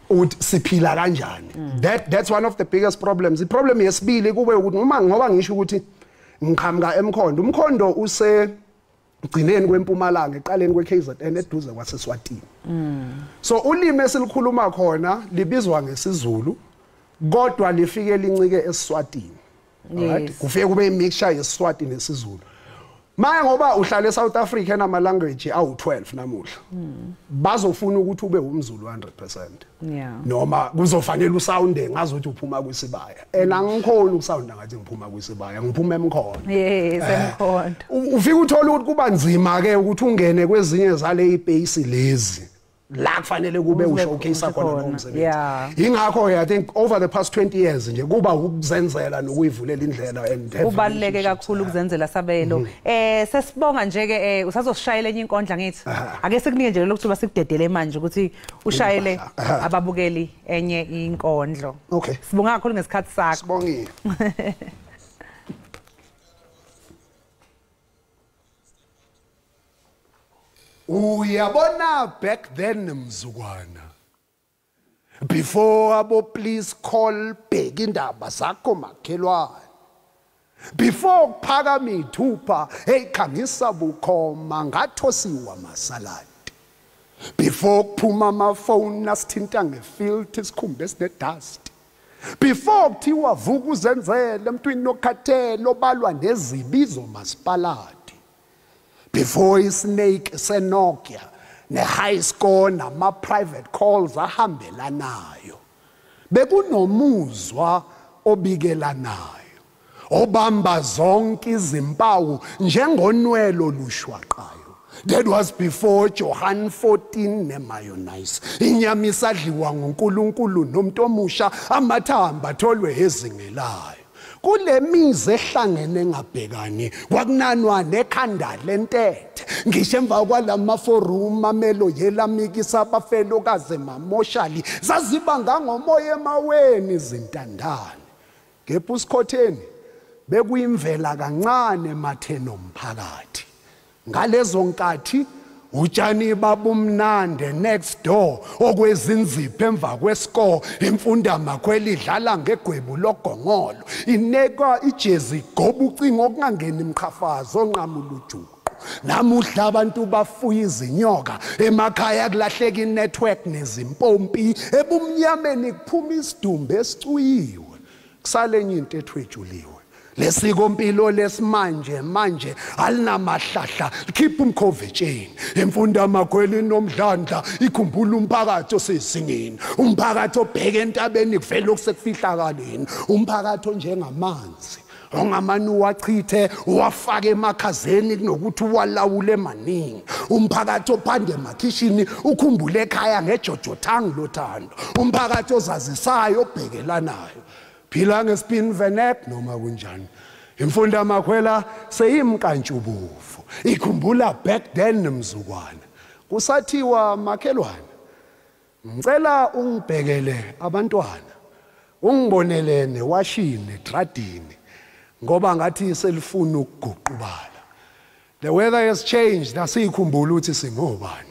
uthi siphila kanjani that's one of the biggest problems. Iproblem yesibili kube ukuthi ngoba ngisho ukuthi ngiqhamuka eMkhondo uMkhondo use ugcineni kwempumalanga eqaleni kweKZN eduze kwaseSwatini so ulimi esilikhuluma khona libizwa ngesizulu kodwa lifike lincike eSwatini right kufike kube imixture yeSwati nesizulu Manje ngoba uhlala eSouth Africa enama language awu12 namuhla. Bazofuna ukuthi ube umZulu 100%. Yeah. Noma kuzofanele usawunde ngazothi uphuma kwisibaya. Angikhona ukusawunda ngathi ngiphuma kwisibaya, ngiphuma emkhondo. Yes, emkhondo. Ufika uthola ukuthi kuba nzima ke ukuthi ungene kwezinye zale ibase lezi. La kufanele kube ushowcase khona nomsebenzi. Yeah. Ingakho I think over the past 20 years nje kuba ukuzenzela nokuyivulela indlela and ubaluleke kakhulu ukuzenzela sabelo. Sesibonga nje ke usazosishayela enye inkondla ngithi. Ake sikunike nje lokuthuba sikudedele manje ukuthi ushayele ababukeli enye inkondlo. Okay. Sibonga kakhulu ngesikhathi sakho. Sibongile. Uyabona back then mzukwana. Before abo please call bheka indaba zakho makhelwane. Before kuphakama ithupha eyikhangisa bukhoma ngathosiwa masaladi. Before kuphuma amafoni asithinta ngefilter isikhumbe esinedust. Before kuthiwa vuka uzenzele emntwini nokhathelo obalwa nezibizo masipaladi. Before isnake seNokia ne-high score nama-private calls ahambelanayo. Bekunomuzwa obikelanayo. Obamba zonke izimpawu njengonwelo lushwaqayo. That was before John 14 ne-mayonnaise. Inyama isadliwa nguNkulunkulu nomuntu omusha amathamba atholwe ezingelayo. Kule mize ehlangene ngabhekani kwakunanwa nekhanda lentethe ngisho emva kwalama forum amelo yelamikisa abafelokazi mamoshali zaziba ngangomoya emaweni izintandane ngePusikhotheni bekuyimvela kancane matheno omphakathi ngalezo nkathi utshani babumnande next door okwezinzipho emva kwescore imfunda makhweli idlala ngegwebu logongolo inekwa ijezi goba ucingo okungangena imqhafazo onqamula ujuqu namuhla abantu bafuya izinyoka emakhaya kulahleka inetwork nezimpompi ebumnyameni kuphuma isidumbu esicuyiwe kusalenye into ethwejuliwe lesikompilo lesimanje manje alinamahlahla likhipha umkhovetsheni emfunda amakhweli nomdlandla ikhumbula umphakathi osezingeni umphakathi obheka entabeni kuvela okusekufihlakaleni umphakathi onjengamanzi ongamani wachithe wafaka emakhazeni kunokuthi walawule emaningi umphakathi ophande emakhishini ukhumbule ekhaya ngejojothang lothando umphakathi ozazisayo obhekelanayo phila ngespin venek noma kunjani imfunda amakhwela seyimkantshubuvu ikhumbula back then mzukwana kusathiwa makhelwane ngicela ungibhekele abantwana ungibonele newashini edradini ngoba ngathi selifuna ukuguqubala the weather has changed asikhumbula ukuthi singobani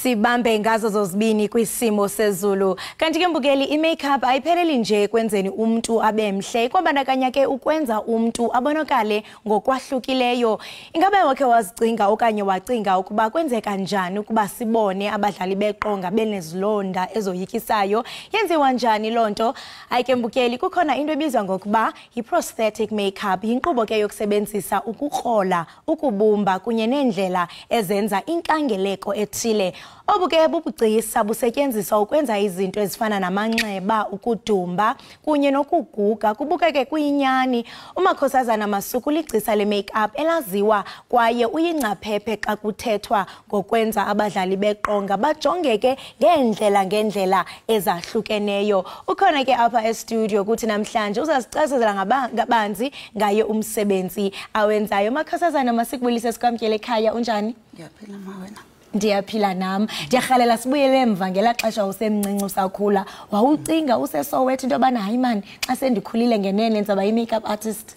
Sibambe ngazo zozibini kwisimo sezulu. Kanti ke mbukeli i-makeup ayipheleli nje kwenzeni umuntu abe mhle, kwabandakanya ke ukwenza umuntu abonakale ngokwahlukileyo. Ingabe wakhe wazicinga okanye wacinga ukuba kwenzeka njani ukuba sibone abadlali beqonga benezilonda ezoyikisayo? Yenziwa njani lonto? Ayike mbukeli, kukhona into ebizwa ngokuba yi-prosthetic makeup, yinkqubo ke yokusebenzisa ukukrola, ukubumba kunye nendlela ezenza inkangeleko ethile. Obuke bubugcisa busetyenziswa ukwenza izinto ezifana namanxeba, ukudumba kunye nokuguga. Kubukeke kuyinyani. Umakhosazana Masuku ligcisa le make-up elaziwa kwaye uyingcaphephe xa kuthethwa ngokwenza abadlali beqonga bajongeke ngendlela ezahlukeneyo. Ukhona ke apha e-studio kuthi namhlanje uzasicacizela ngabanzi ngaye umsebenzi awenzayo. Makhosazana Masuku, bulise sikwamkele ekhaya, unjani? Ndiyaphila mawena. Ndiyaphila nam. Ndiyarhalela sibuyele emva ngela xesha usemncinci usakhula. Wawucinga useSoweto into yobana hayi man, xa sendikhulile ngenene ndizaba yi-makeup artist?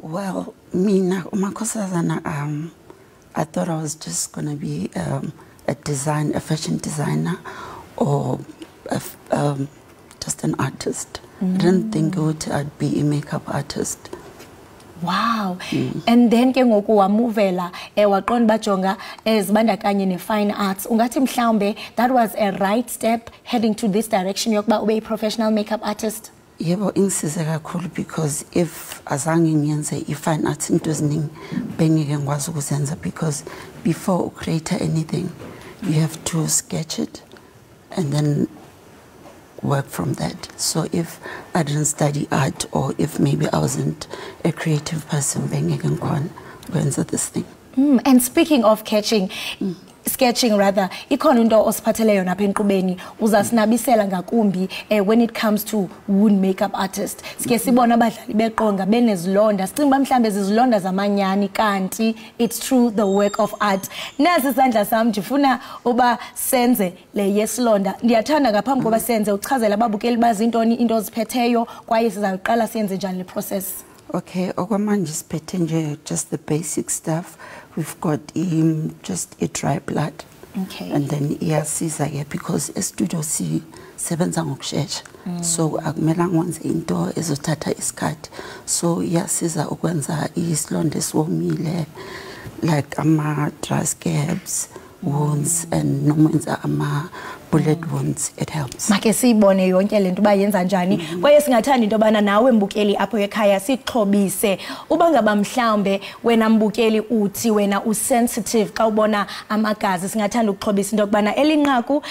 Well, mina umakhosazana I thought I was just going to be a fashion designer or just an artist. I didn't think I'd be a makeup artist. Wow. And then ke ngoku wamuvela waqonda bajonga ezibandakanye ne-fine arts. Ungathi mhlawumbe that was a right step heading to this direction yokuba ube professional makeup artist? Yebo, ingisize kakhulu because if azange ngiyenze i-fine arts into eziningi bengeke ngikwazi ukuzenza, because before you create anything you have to sketch it and then work from that. So if I didn't study art, or if maybe I wasn't a creative person, bengeke ngikwenza this thing. And speaking of sketching rather, ikhona into osiphathele yona apha enkqubeni uzasinabisela ngakumbi when it comes to wound makeup artist. Sike sibona abadlali beqonga benezilonda, sicinga uba mhlawumbe zizilonda zamanyani kanti it's through the work of art. Nasi isandla sam ndifuna uba senze le yesilonda. Ndiyathanda ngaphambi koba senze uchazela ababukeli bazi intoni into oziphetheyo kwaye sizawuqala siyenze njani le process. Okay, okwamanje siphethe nje just the basic stuff. We've got just a dry blood. Okay. And then iyasiza ke because e-studio sisebenza ngokushesha. So akumelanga wenze into ezothatha isikhathi. So iyasiza ukwenza isilonda esiwomile like ama-dry scabs, wounds, and nokwenza ama-bullet wounds. It helps. Make siyibone yonke lento bayenza njani. Kwaye singathanda into bana nawe mbukeli apho ekhaya sixhobise. Uba ngaba mhlawumbe wena mbukeli uthi wena usensitive xa ubona amagazi, singathanda ukuxhobisa into kubana elinqaku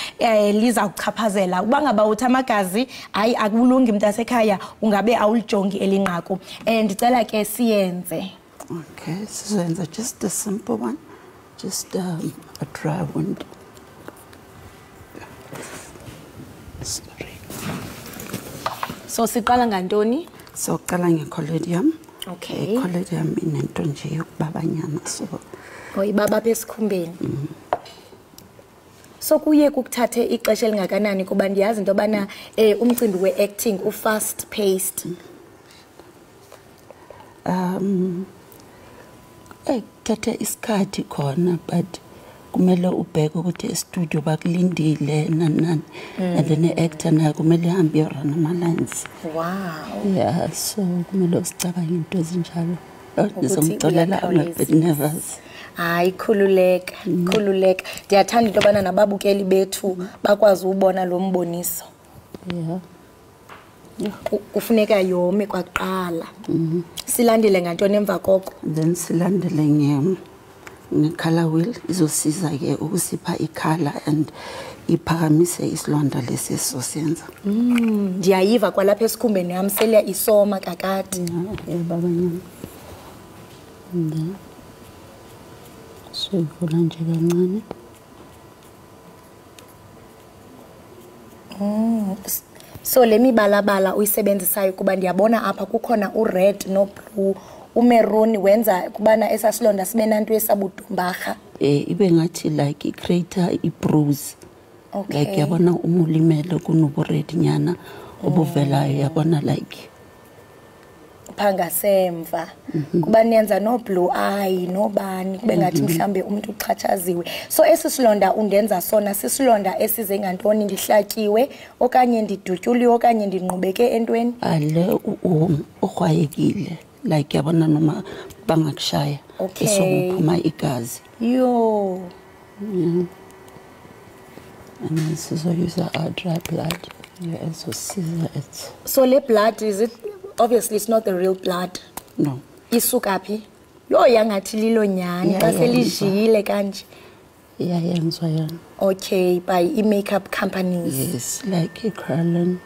liza kuchaphazela. Uba ngaba uthi amagazi hayi akulungi mntasekhaya, ungabe awulijongi elinqaku. Ndicela ke siyenze. Okay, sizoyenza just a simple one. Just a dry wound. Sorry. So siqala ngantoni? So qala nge-collodium. Okay. I-collodium inento nje yokubabanyana, so ibaba apha esikhumbeni. So kuye kukuthathe ixesha elingakanani kuba ndiyazi into yobana umcimbi we-acting u-fast paced? Kuthatha isikhathi khona, but kumele ubheke ukuthi e-studio bakulindile nani. And then the-actor naye kumele ihambe iyorana ama-lines. Wow. Yeah, so kumele usicabange into ezinjalo. Ngizomxolela I'm a bit nervous. Hayi khululeka, khululeka. Ndiyathanda into yobana nababukeli bethu bakwazi ubona lo mboniso. Yeah. Kufuneka yome kwaqala. Silandele ngantoni emva koko? Then silandele nge-color wheel izosiza ke ukusipha i-color and iphakamise isilonda lesi esizosenza. Ndiyayiva kwalapha esikhumbeni yami selya isoma kakade. Babanyana. So ivula nje kancane. So le mibalabala uyisebenzisayo kuba ndiyabona apha kukhona u-red no-blue, umaroon wenza kubana esasilonda sibe nanto esabudumbarha. Ibe ngathi like i-crater, i-bruise. Okay. Like yabona umulimele kunobu-red nyana obuvelayo, yabona like phanga semva kuba niyenza no blue eye nobani kube ngathi mhlambe umuntu uxhatshaziwe so esisilonda undenza sona sisilonda esize ngantoni ndihlatyiwe okanye ndidutyuliwe okanye ndinqubeke entweni ale ukhwayekile like yabona noma bangakushaya esokuphuma igazi yo and then sizoyuza our dry blood esosiza it so le blood is it obviously it's not the real blood no isuka phi yo yangathi lilo nyani xa selijile kanje iyayenzwa yana okay by makeup companies yes like Ekhaya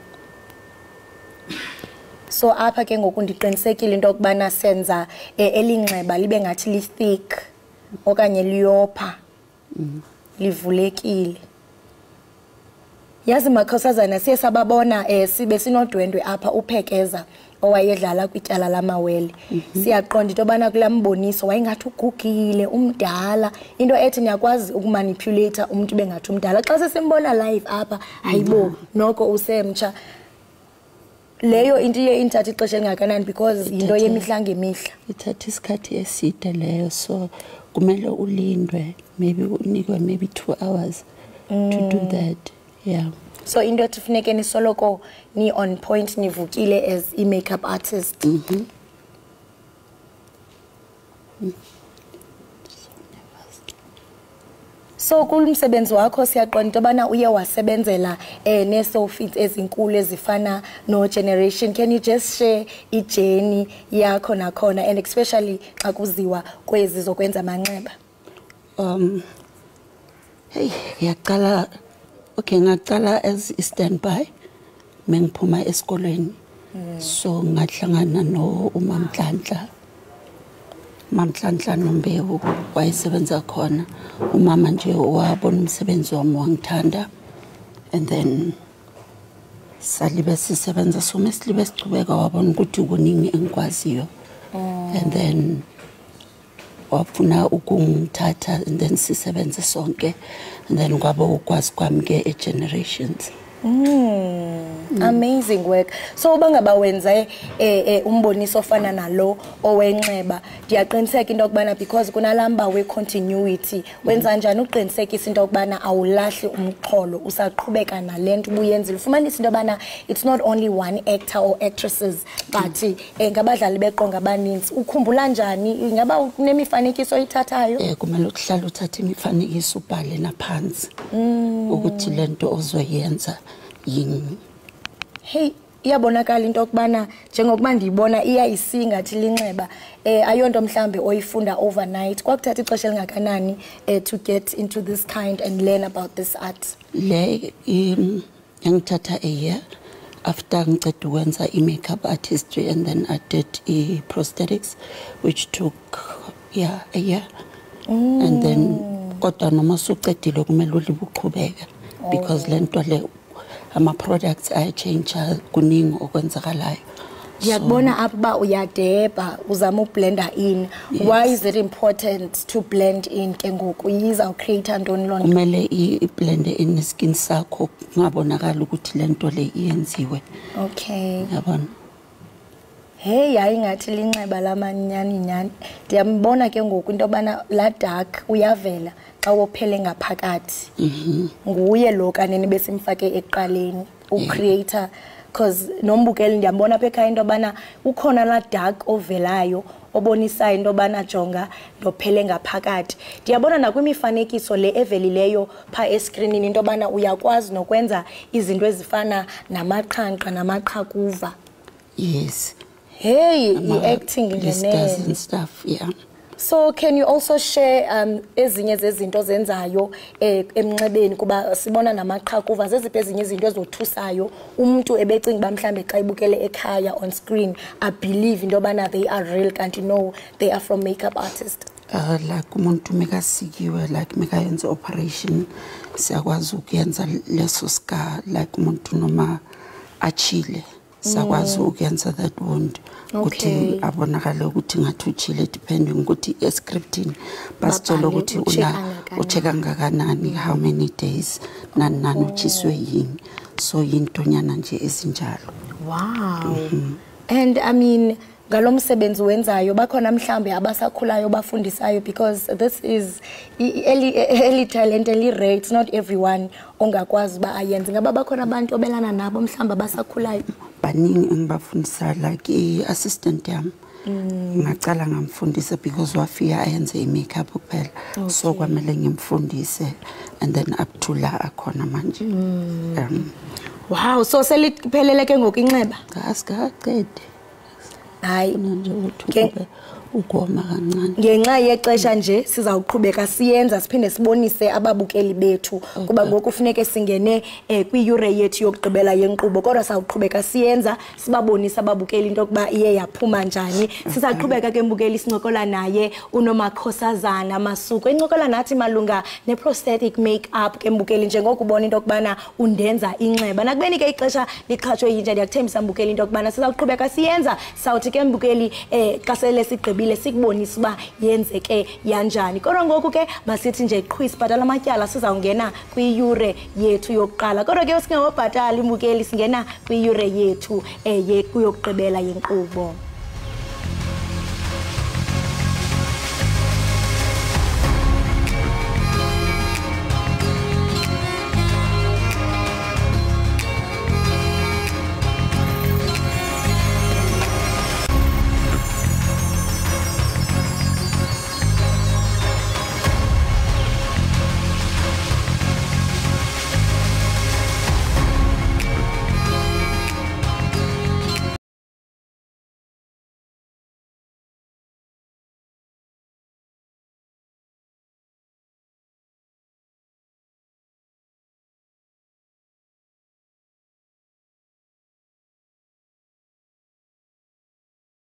so apha ke ngoku ndiqinisekile into okubana senza elinxeba libe ngathi li thick okanye liyopha livulekile yazi makhosazana siye sababona sibe sinodwendwe apha uphekeza owayedlala kwityala lamawele siyaqonda into obana kulamboniso wayengathi ugugile umdala into ethi niyakwazi ukumanipulate umuntu bengathi umdala xa sesimbona live apha hayibo noko usemtsha leyo into ye inthathi ixesha elingakanani because into yemihla ngemihla ithatha isikhathi eside leyo so kumele ulindwe maybe unikwe maybe 2 hours to do that yeah so into ethi funeke nisoloko ni on point nivukile as a makeup artist so kulumsebenzi wakho siyaqonda into bana uye wasebenzela ne-soulfits ezinkulu ezifana no generation can you just share ijourney yakho nakhona and especially xa kuziwa kwezi zokwenza amanxeba hey ngiyaqala okay ngaqala as standby mengiphuma esikolweni so ngahlangana no Mamhlanhla Nombewu wayesebenza khona umama nje wabona umsebenzi wami wangithanda and then salibe sisebenza so mesilibe sichubeka wabona ukuthi kuningi engikwaziyo and then wafuna ukungithatha and then sisebenza sonke and then kwaba ukwazi kwami ke generations amazing work so ubangaba wenza umboniso ofana nalo owenxeba ndiyaqiniseka into okubana because kunalamba we continuity wenza kanjani uqinisekisa into okubana awulahli umxholo usaqhubeka nalento ubuyenzile ufumanisa into obana it's not only one actor or actresses but ngabadlali beqonga abaninzi ukhumbula njani ingaba unemifanekiso oyithathayo kumele ukuhlala uthathe imifanekiso ubhale naphansi ukuthi lento ozoyenza yini hey iyabonakala into okubana njengokuba ndiyibona iyayisingathi linxeba ayonto mhlambe oyifunda overnight kwakuthatha ixesha elingakanani to get into this kind and learn about this art le ngithatha a year after ngiceda ukwenza i-makeup artistry and then I did prosthetics which took a year and then kodwa noma sucedile kumele ulibuqhubeka because lento le ama products ay change kuningi okwenzakalayo ngiyakubona apha ba uyadeba uzama ublender in why is it important to blend in ke ngoku yiza ucreate ntoni lonto kumele iblend in skin sakho ngabonakala ukuthi lento le iyenziwe okay yabona hey ayingathi linxeba lamanyani ndiyambona ke ngoku into bana la dark uyavela xa wophele ngaphakathi nguye lo kanene besimfake eqaleni ucreator because nombukeli ndiyambona apha ekhaya into bana ukhona la dark ovelayo obonisa into bana jonga ndophele ngaphakathi ndiyabona nakwimifanekiso le evelileyo pha escreenini into bana uyakwazi nokwenza izinto ezifana namaqhanqa namaqhakuva yes hey acting ngenene and stuff yeah so can you also share ezinye zezinto zenzayo emnxebeni kuba sibona namaqhakuva zeziphi ezinye izinto ezothusayo umuntu ebecinga bamhlambe xa ibukele ekhaya on screen I believe into bana they are real kanti no they are from makeup artist like umuntu mekasikiwe like mekayenza operation siyakwazi ukuyenza leso scar like umuntu noma achile sakwazi ukuyenza that wound ukuthi abonakale ukuthi ngathi uchile depending ukuthi escripting basithola ukuthi ucheka ngakanani how many days nani uchiswe yini so into nyana nje ezinjalo wow and I mean ngalomsebenzi wenzayo bakhona mhlambe abasakhulayo bafundisayo because this is early talent early rate. It's not everyone ongakwazi ba ayenze. Ngaba bakhona abantu obelana nabo mhlambe abasakhulayo baningi engibafundisa like i-assistant yami ngacala ngamfundisa because wafika ayenze i-makeup kuphela so kwamele ngimfundise and then up to la akhona manje. Wow, so seliphelele ke ngokunxeba asikaqedi hayi nje ukuthi ukoma kancane ngenxa yexesha nje sizawuqhubeka siyenza siphinde sibonise ababukeli bethu kuba ngoku kufuneke singene kwi-ure yethu yokugqibela yenkqubo kodwa sawuqhubeka siyenza sibabonisa ababukeli into kuba iye yaphuma njani. Sizaqhubeka ke mbukeli sincokola naye uNomakhosazana Masuku encokola nathi malunga ne-prosthetic makeup ke mbukeli njengoko ubona into kubana undenza inxeba nakubeni ke ixesha liqhatshwe yinja ndiyakuthembisa mbukeli into kubana sizawuqhubeka siyenza sawuthi ke mbukeli xa sele sigqibile sikubonisa uba yenzeke yanjani kodwa ngoku ke masithi nje qhwisi bhatala amatyala sizawungena kwi-ure yethu yokuqala kodwa ke singengobhatali imbukeli singena kwi-ure yethu yokugqibela yenkqubo.